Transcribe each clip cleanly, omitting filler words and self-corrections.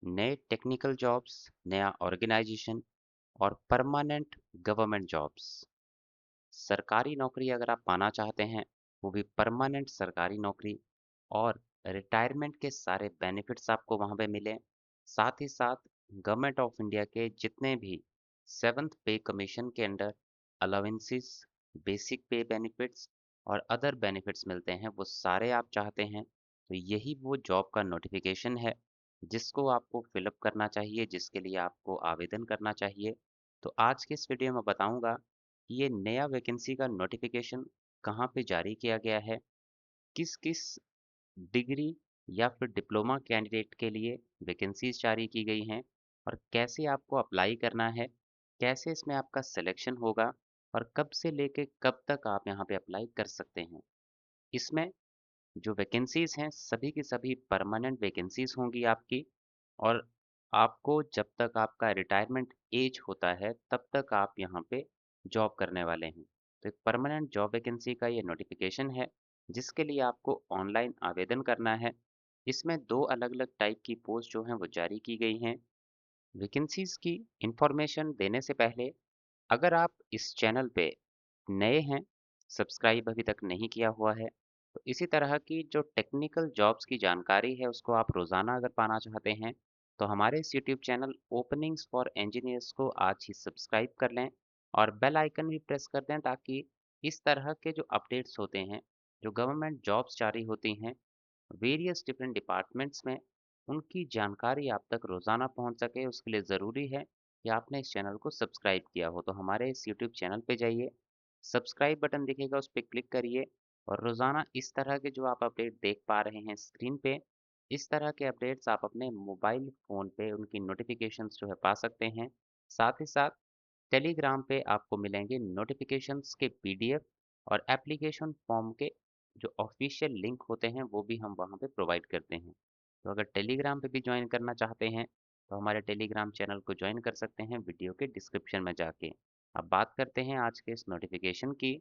नए technical jobs, नया organisation और परमानेंट गवर्नमेंट जॉब्स। सरकारी नौकरी अगर आप पाना चाहते हैं, वो भी परमानेंट सरकारी नौकरी, और रिटायरमेंट के सारे बेनिफिट्स आपको वहाँ पे मिले। साथ ही साथ गवर्नमेंट ऑफ इंडिया के जितने भी सेवन्थ पे कमीशन के अंडर अलाउंसेस, बेसिक पे बेनिफिट्स और अदर बेनिफिट्स मिलते हैं, वो सारे आप चाहते हैं, तो यही वो जॉब का नोटिफिकेशन है जिसको आपको फिलअप करना चाहिए, जिसके लिए आपको आवेदन करना चाहिए। तो आज के इस वीडियो में बताऊंगा कि ये नया वैकेंसी का नोटिफिकेशन कहाँ पे जारी किया गया है, किस किस डिग्री या फिर डिप्लोमा कैंडिडेट के लिए वैकेंसीज जारी की गई हैं, और कैसे आपको अप्लाई करना है, कैसे इसमें आपका सिलेक्शन होगा और कब से लेके कब तक आप यहाँ पे अप्लाई कर सकते हैं। इसमें जो वैकेंसीज हैं सभी की सभी परमानेंट वैकेंसीज होंगी आपकी, और आपको जब तक आपका रिटायरमेंट एज होता है तब तक आप यहाँ पे जॉब करने वाले हैं। तो एक परमानेंट जॉब वैकेंसी का ये नोटिफिकेशन है जिसके लिए आपको ऑनलाइन आवेदन करना है। इसमें दो अलग अलग टाइप की पोस्ट जो हैं वो जारी की गई हैं। वैकेंसीज की इंफॉर्मेशन देने से पहले, अगर आप इस चैनल पे नए हैं, सब्सक्राइब अभी तक नहीं किया हुआ है, तो इसी तरह की जो टेक्निकल जॉब्स की जानकारी है उसको आप रोज़ाना अगर पाना चाहते हैं, तो हमारे इस YouTube channel openings for engineers को आज ही सब्सक्राइब कर लें और बेल आइकन भी प्रेस कर दें, ताकि इस तरह के जो अपडेट्स होते हैं, जो गवर्नमेंट जॉब्स जारी होती हैं वेरियस डिफरेंट डिपार्टमेंट्स में, उनकी जानकारी आप तक रोज़ाना पहुंच सके, उसके लिए ज़रूरी है कि आपने इस चैनल को सब्सक्राइब किया हो। तो हमारे इस यूट्यूब चैनल पे जाइए, सब्सक्राइब बटन दिखेगा उस पर क्लिक करिए, और रोज़ाना इस तरह के जो आप अपडेट देख पा रहे हैं स्क्रीन पे, इस तरह के अपडेट्स आप अपने मोबाइल फ़ोन पे उनकी नोटिफिकेशंस जो है पा सकते हैं। साथ ही साथ टेलीग्राम पे आपको मिलेंगे नोटिफिकेशंस के पीडीएफ और एप्लीकेशन फॉर्म के जो ऑफिशियल लिंक होते हैं वो भी हम वहाँ पे प्रोवाइड करते हैं। तो अगर टेलीग्राम पे भी ज्वाइन करना चाहते हैं, तो हमारे टेलीग्राम चैनल को ज्वाइन कर सकते हैं वीडियो के डिस्क्रिप्शन में जाके। अब बात करते हैं आज के इस नोटिफिकेशन की।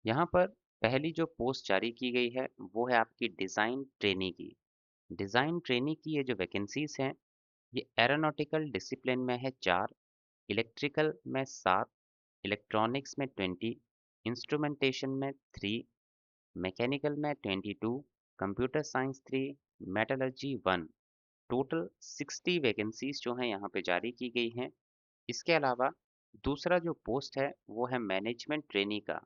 यहाँ पर पहली जो पोस्ट जारी की गई है वो है आपकी डिज़ाइन ट्रेनी की। डिज़ाइन ट्रेनी की ये जो वैकेंसीज हैं, ये एरोनॉटिकल डिसिप्लिन में है 4, इलेक्ट्रिकल में 7, इलेक्ट्रॉनिक्स में 20, इंस्ट्रूमेंटेशन में 3, मैकेनिकल में 22, computer science 3, metallurgy 1। Total 60 vacancies जो हैं यहाँ पे जारी की गई हैं। इसके अलावा दूसरा जो पोस्ट है वो है मैनेजमेंट ट्रेनी का।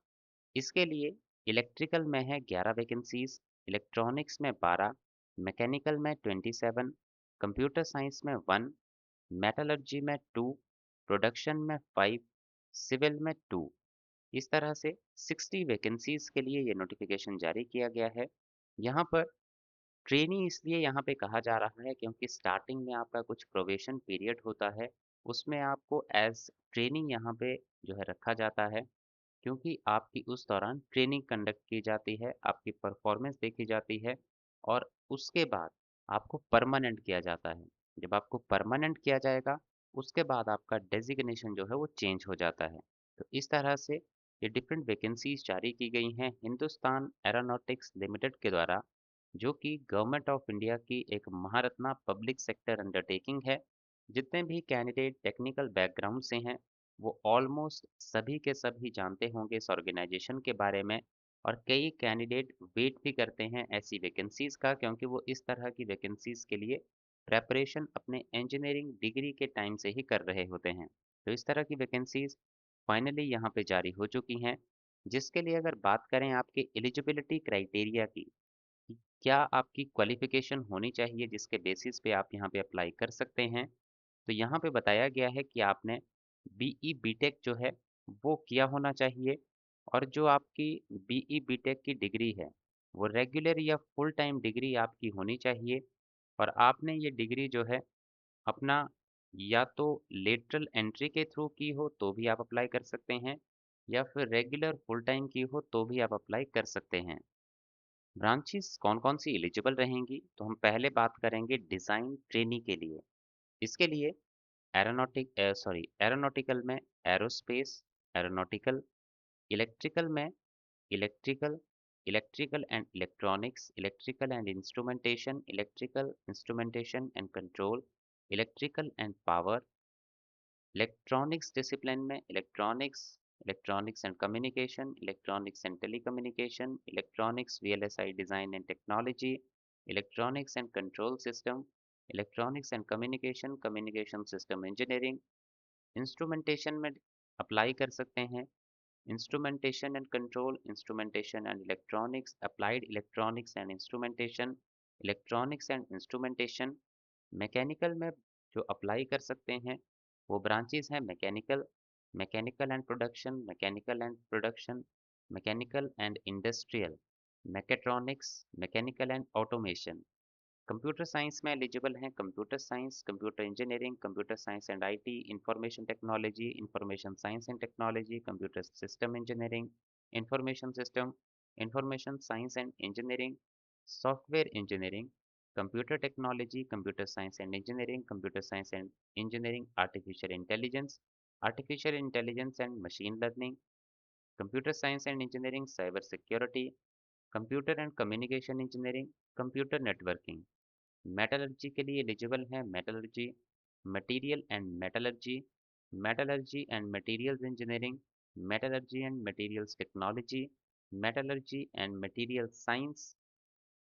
इसके लिए इलेक्ट्रिकल में है 11 वैकेंसीज, इलेक्ट्रॉनिक्स में 12, मैकेनिकल में 27, कंप्यूटर साइंस में 1, मेटलर्जी में 2, प्रोडक्शन में 5, सिविल में 2। इस तरह से 60 वैकेंसीज के लिए ये नोटिफिकेशन जारी किया गया है। यहाँ पर ट्रेनी इसलिए यहाँ पे कहा जा रहा है क्योंकि स्टार्टिंग में आपका कुछ प्रोबेशन पीरियड होता है, उसमें आपको एज ट्रेनिंग यहाँ पे जो है रखा जाता है, क्योंकि आपकी उस दौरान ट्रेनिंग कंडक्ट की जाती है, आपकी परफॉर्मेंस देखी जाती है, और उसके बाद आपको परमानेंट किया जाता है। जब आपको परमानेंट किया जाएगा, उसके बाद आपका डेजिग्नेशन जो है वो चेंज हो जाता है। तो इस तरह से ये डिफरेंट वैकेंसीज जारी की गई हैं हिंदुस्तान एरोनॉटिक्स लिमिटेड के द्वारा, जो कि गवर्नमेंट ऑफ इंडिया की एक महारत्ना पब्लिक सेक्टर अंडरटेकिंग है। जितने भी कैंडिडेट टेक्निकल बैकग्राउंड से हैं, वो ऑलमोस्ट सभी के सभी जानते होंगे इस ऑर्गेनाइजेशन के बारे में, और कई कैंडिडेट वेट भी करते हैं ऐसी वैकेंसीज का, क्योंकि वो इस तरह की वैकेंसीज के लिए प्रेपरेशन अपने इंजीनियरिंग डिग्री के टाइम से ही कर रहे होते हैं। तो इस तरह की वैकेंसीज फाइनली यहाँ पे जारी हो चुकी हैं, जिसके लिए अगर बात करें आपके एलिजिबिलिटी क्राइटेरिया की, कि क्या आपकी क्वालिफिकेशन होनी चाहिए जिसके बेसिस पे आप यहाँ पे अप्लाई कर सकते हैं, तो यहाँ पे बताया गया है कि आपने बीई बीटेक जो है वो किया होना चाहिए, और जो आपकी बीई बीटेक की डिग्री है वो रेगुलर या फुल टाइम डिग्री आपकी होनी चाहिए, और आपने ये डिग्री जो है अपना या तो लेटरल एंट्री के थ्रू की हो तो भी आप अप्लाई कर सकते हैं, या फिर रेगुलर फुल टाइम की हो तो भी आप अप्लाई कर सकते हैं। ब्रांचेस कौन कौन सी एलिजिबल रहेंगी, तो हम पहले बात करेंगे डिज़ाइन ट्रेनी के लिए। इसके लिए एरोनॉटिकल में एरोस्पेस एरोनॉटिकल, इलेक्ट्रिकल में electrical, electrical and electronics, electrical and instrumentation, electrical instrumentation and control, electrical and power, electronics discipline में electronics and communication, electronics and telecommunication, electronics VLSI design and technology, electronics and control system, electronics and communication, communication system engineering, instrumentation में apply कर सकते हैं instrumentation and control, instrumentation and electronics, applied electronics and instrumentation, electronics and instrumentation. Mechanical में जो apply कर सकते हैं वो ब्रांचेस हैं mechanical, mechanical and production, mechanical and production, mechanical and industrial, mechatronics, mechanical and automation. Computer science में eligible हैं computer science, computer engineering, computer science and IT, information technology, information science and technology, computer system engineering, information system, information science and engineering, software engineering, computer technology, computer science and engineering, computer science and engineering, artificial intelligence and machine learning, computer science and engineering, cyber security, computer and communication engineering, computer networking. Metallurgy के लिए eligible है metallurgy, material and metallurgy, metallurgy and materials engineering, metallurgy and materials technology, metallurgy and material science.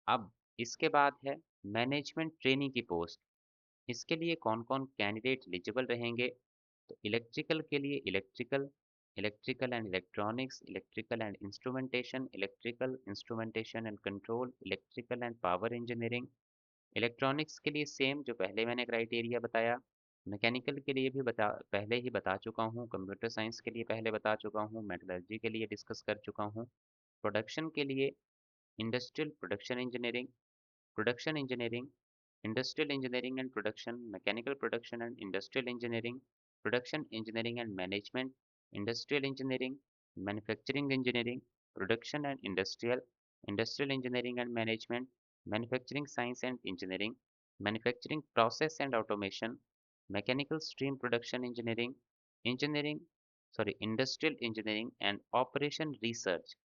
अब इसके बाद है management trainee की post. इसके लिए कौन कौन कैंडिडेट एलिजिबल रहेंगे? तो इलेक्ट्रिकल के लिए electrical, electrical and electronics, electrical and instrumentation, electrical instrumentation and control, electrical and power engineering. Electronics के लिए सेम जो पहले मैंने क्राइटेरिया बताया, मैकेनिकल के लिए भी पहले ही बता चुका हूँ, कंप्यूटर साइंस के लिए पहले बता चुका हूँ, मेटलर्जी के लिए डिस्कस कर चुका हूँ। प्रोडक्शन के लिए industrial production engineering, production engineering, industrial engineering and production, mechanical production and industrial engineering, production engineering and management, industrial engineering, manufacturing engineering, production and industrial, industrial engineering and management, manufacturing science and engineering, manufacturing process and automation, mechanical stream production engineering, engineering industrial engineering and operation research.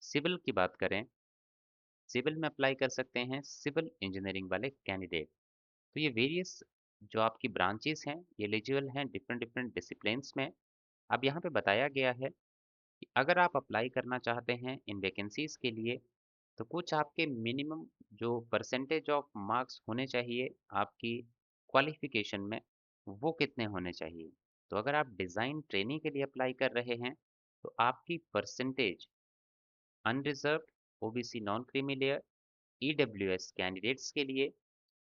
Civil की बात करें, civil में apply कर सकते हैं civil engineering वाले candidate. तो ये वेरियस जो आपकी ब्रांचेस हैं ये एलिजिबल हैं डिफरेंट डिफरेंट डिसिप्लिन्स में। अब यहाँ पे बताया गया है कि अगर आप अप्लाई करना चाहते हैं इन वैकेंसीज के लिए तो कुछ आपके मिनिमम जो परसेंटेज ऑफ मार्क्स होने चाहिए आपकी क्वालिफिकेशन में, वो कितने होने चाहिए। तो अगर आप डिज़ाइन ट्रेनिंग के लिए अप्लाई कर रहे हैं तो आपकी percentage unreserved, OBC non creamy layer, EWS candidates के लिए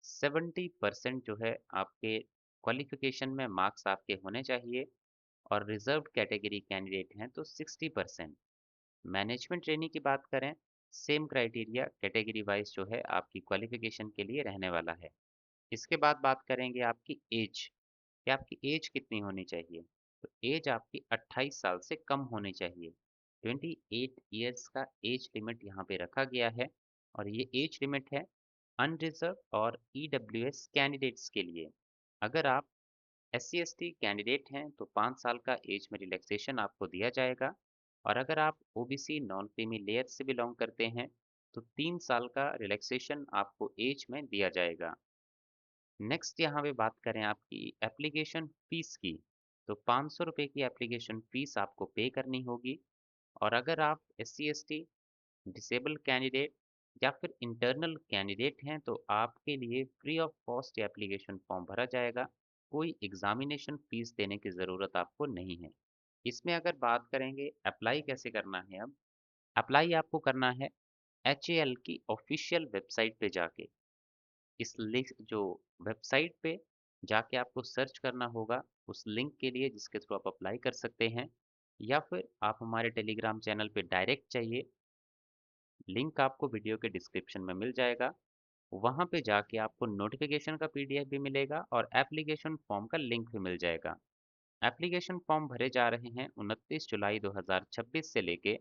70% जो है आपके क्वालिफिकेशन में मार्क्स आपके होने चाहिए, और रिजर्व्ड कैटेगरी कैंडिडेट हैं तो 60%। मैनेजमेंट ट्रेनी की बात करें, सेम क्राइटेरिया कैटेगरी वाइज जो है आपकी क्वालिफिकेशन के लिए रहने वाला है। इसके बाद बात करेंगे आपकी एज, कि आपकी एज कितनी होनी चाहिए। तो एज आपकी 28 साल से कम होनी चाहिए। 28 ईयर्स का एज लिमिट यहाँ पे रखा गया है, और ये एज लिमिट है अनरिजर्व और ईडब्ल्यूएस कैंडिडेट्स के लिए। अगर आप एससी एसटी कैंडिडेट हैं तो 5 साल का एज में रिलैक्सेशन आपको दिया जाएगा, और अगर आप ओबीसी नॉन क्रीमी लेयर से बिलोंग करते हैं तो 3 साल का रिलैक्सेशन आपको एज में दिया जाएगा। नेक्स्ट यहाँ पे बात करें आपकी एप्लीकेशन फ़ीस की, तो 500 रुपये की एप्लीकेशन फ़ीस आपको पे करनी होगी। और अगर आप एससी एसटी, डिसेबल कैंडिडेट या फिर इंटरनल कैंडिडेट हैं तो आपके लिए free of cost application form भरा जाएगा, कोई एग्जामिनेशन फ़ीस देने की ज़रूरत आपको नहीं है। इसमें अगर बात करेंगे अप्लाई कैसे करना है, अब अप्लाई आपको करना है HAL की ऑफिशियल वेबसाइट पे जाके। इस लिंक जो वेबसाइट पे जाके आपको सर्च करना होगा उस लिंक के लिए जिसके थ्रू आप अप्लाई कर सकते हैं, या फिर आप हमारे टेलीग्राम चैनल पे डायरेक्ट चाहिए, लिंक आपको वीडियो के डिस्क्रिप्शन में मिल जाएगा। वहाँ पे जाके आपको नोटिफिकेशन का पीडीएफ भी मिलेगा और एप्लीकेशन फॉर्म का लिंक भी मिल जाएगा। एप्लीकेशन फॉर्म भरे जा रहे हैं 29 जुलाई 2026 से लेके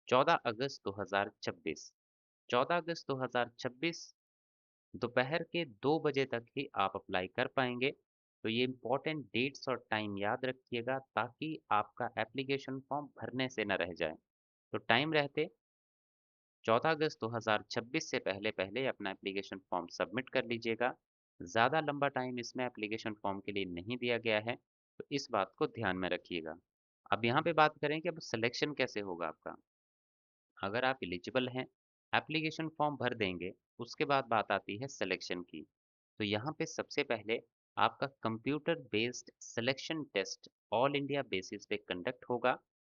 14 अगस्त 2026। 14 अगस्त 2026 दोपहर के 2 बजे तक ही आप अप्लाई कर पाएंगे। तो ये इम्पोर्टेंट डेट्स और टाइम याद रखिएगा ताकि आपका एप्लीकेशन फॉर्म भरने से न रह जाए। तो टाइम रहते 14 अगस्त 2026 से पहले पहले अपना एप्लीकेशन फॉर्म सबमिट कर लीजिएगा। ज़्यादा लंबा टाइम इसमें एप्लीकेशन फॉर्म के लिए नहीं दिया गया है, तो इस बात को ध्यान में रखिएगा। अब यहाँ पे बात करें कि अब सिलेक्शन कैसे होगा आपका। अगर आप एलिजिबल हैं, एप्लीकेशन फॉर्म भर देंगे, उसके बाद बात आती है सिलेक्शन की। तो यहाँ पे सबसे पहले आपका computer based selection test all India basis पे कंडक्ट होगा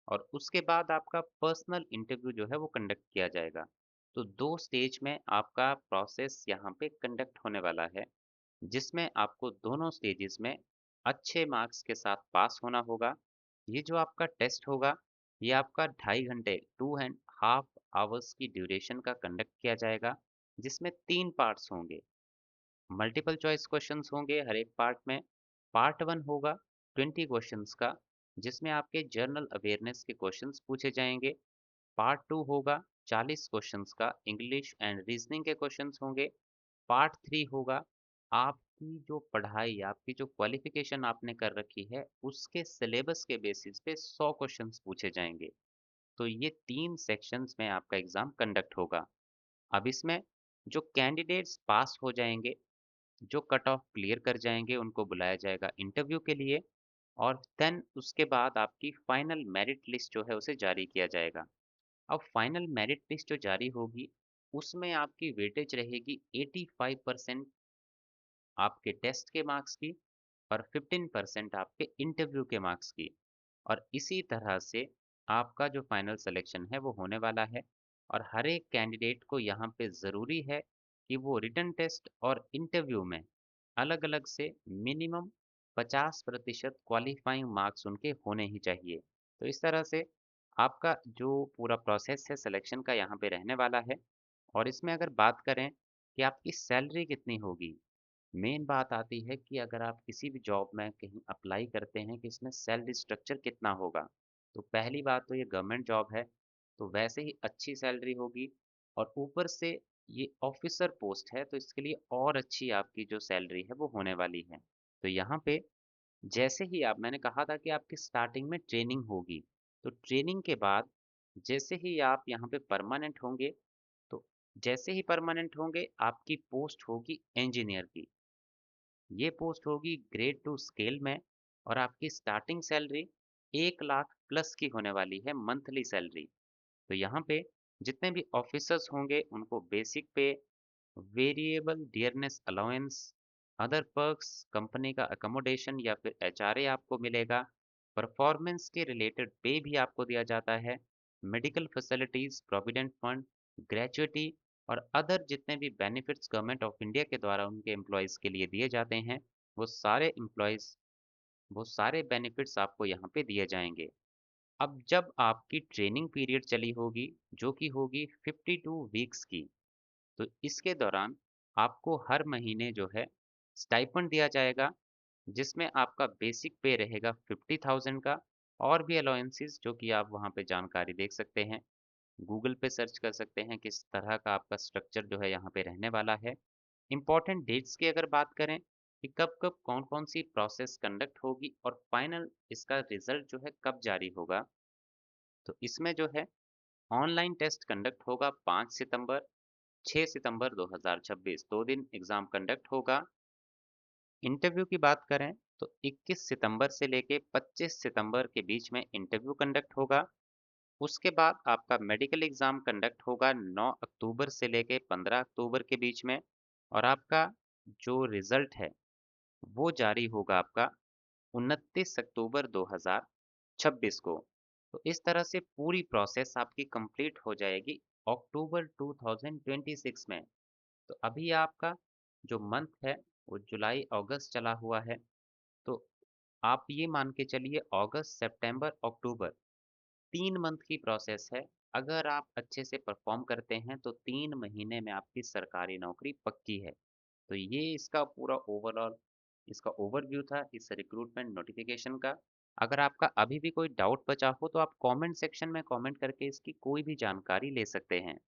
और उसके बाद आपका पर्सनल इंटरव्यू जो है वो कंडक्ट किया जाएगा। तो 2 स्टेज में आपका प्रोसेस यहाँ पे कंडक्ट होने वाला है, जिसमें आपको दोनों स्टेजेस में अच्छे मार्क्स के साथ पास होना होगा। ये जो आपका टेस्ट होगा, ये आपका 2.5 घंटे 2.5 आवर्स की ड्यूरेशन का कंडक्ट किया जाएगा, जिसमें 3 पार्ट्स होंगे। मल्टीपल चॉइस क्वेश्चंस होंगे हर एक पार्ट में। पार्ट 1 होगा 20 क्वेश्चंस का, जिसमें आपके जनरल अवेयरनेस के क्वेश्चंस पूछे जाएंगे। पार्ट 2 होगा 40 क्वेश्चंस का, इंग्लिश एंड रीजनिंग के क्वेश्चंस होंगे। पार्ट 3 होगा आपकी जो पढ़ाई, आपकी जो क्वालिफिकेशन आपने कर रखी है, उसके सिलेबस के बेसिस पे 100 क्वेश्चंस पूछे जाएंगे। तो ये 3 सेक्शंस में आपका एग्जाम कंडक्ट होगा। अब इसमें जो कैंडिडेट्स पास हो जाएंगे, जो कट ऑफ क्लियर कर जाएंगे, उनको बुलाया जाएगा इंटरव्यू के लिए और देन उसके बाद आपकी फाइनल मेरिट लिस्ट जो है उसे जारी किया जाएगा। अब फाइनल मेरिट लिस्ट जो जारी होगी, उसमें आपकी वेटेज रहेगी 85% आपके टेस्ट के मार्क्स की और 15% आपके इंटरव्यू के मार्क्स की। और इसी तरह से आपका जो फाइनल सिलेक्शन है वो होने वाला है। और हर एक कैंडिडेट को यहाँ पे ज़रूरी है कि वो रिटन टेस्ट और इंटरव्यू में अलग अलग से मिनिमम 50% क्वालिफाइंग मार्क्स उनके होने ही चाहिए। तो इस तरह से आपका जो पूरा प्रोसेस है सिलेक्शन का यहाँ पे रहने वाला है। और इसमें अगर बात करें कि आपकी सैलरी कितनी होगी, मेन बात आती है कि अगर आप किसी भी जॉब में कहीं अप्लाई करते हैं कि इसमें सैलरी स्ट्रक्चर कितना होगा। तो पहली बात तो ये गवर्नमेंट जॉब है, तो वैसे ही अच्छी सैलरी होगी और ऊपर से ये ऑफिसर पोस्ट है, तो इसके लिए और अच्छी आपकी जो सैलरी है वो होने वाली है। तो यहाँ पे जैसे ही आप, मैंने कहा था कि आपकी स्टार्टिंग में ट्रेनिंग होगी, तो ट्रेनिंग के बाद जैसे ही आप यहाँ पे परमानेंट होंगे, तो जैसे ही परमानेंट होंगे आपकी पोस्ट होगी इंजीनियर की। ये पोस्ट होगी ग्रेड 2 स्केल में और आपकी स्टार्टिंग सैलरी 1 लाख प्लस की होने वाली है मंथली सैलरी। तो यहाँ पे जितने भी ऑफिसर्स होंगे उनको बेसिक पे, variable dearness allowance, other perks, company का अकोमोडेशन या फिर एचआरए आपको मिलेगा। परफॉर्मेंस के रिलेटेड पे भी आपको दिया जाता है। Medical facilities, provident fund, gratuity और अदर जितने भी बेनिफिट्स गवर्नमेंट ऑफ इंडिया के द्वारा उनके एम्प्लॉयज़ के लिए दिए जाते हैं, वो सारे एम्प्लॉयज़, वो सारे बेनिफिट्स आपको यहाँ पे दिए जाएंगे। अब जब आपकी ट्रेनिंग पीरियड चली होगी, जो कि होगी 52 वीक्स की, तो इसके दौरान आपको हर महीने जो है स्टाइपेंड दिया जाएगा, जिसमें आपका बेसिक पे रहेगा 50,000 का और भी अलाउंसेस जो कि आप वहाँ पे जानकारी देख सकते हैं। गूगल पे सर्च कर सकते हैं किस तरह का आपका स्ट्रक्चर जो है यहाँ पे रहने वाला है। इम्पॉर्टेंट डेट्स की अगर बात करें कि कब कब कौन कौन सी प्रोसेस कंडक्ट होगी और फाइनल इसका रिजल्ट जो है कब जारी होगा, तो इसमें जो है ऑनलाइन टेस्ट कंडक्ट होगा 5 सितंबर 6 सितंबर 2026, 2 दिन एग्जाम कंडक्ट होगा। इंटरव्यू की बात करें तो 21 सितंबर से लेके 25 सितंबर के बीच में इंटरव्यू कंडक्ट होगा। उसके बाद आपका मेडिकल एग्जाम कंडक्ट होगा 9 अक्टूबर से लेके 15 अक्टूबर के बीच में और आपका जो रिजल्ट है वो जारी होगा आपका 29 अक्टूबर 2026 को। तो इस तरह से पूरी प्रोसेस आपकी कंप्लीट हो जाएगी अक्टूबर 2026 में। तो अभी आपका जो मंथ है वो जुलाई अगस्त चला हुआ है, तो आप ये मान के चलिए अगस्त सितंबर अक्टूबर 3 मंथ की प्रोसेस है। अगर आप अच्छे से परफॉर्म करते हैं तो 3 महीने में आपकी सरकारी नौकरी पक्की है। तो ये इसका पूरा ओवरऑल, इसका ओवरव्यू था इस रिक्रूटमेंट नोटिफिकेशन का। अगर आपका अभी भी कोई डाउट बचा हो तो आप कमेंट सेक्शन में कमेंट करके इसकी कोई भी जानकारी ले सकते हैं।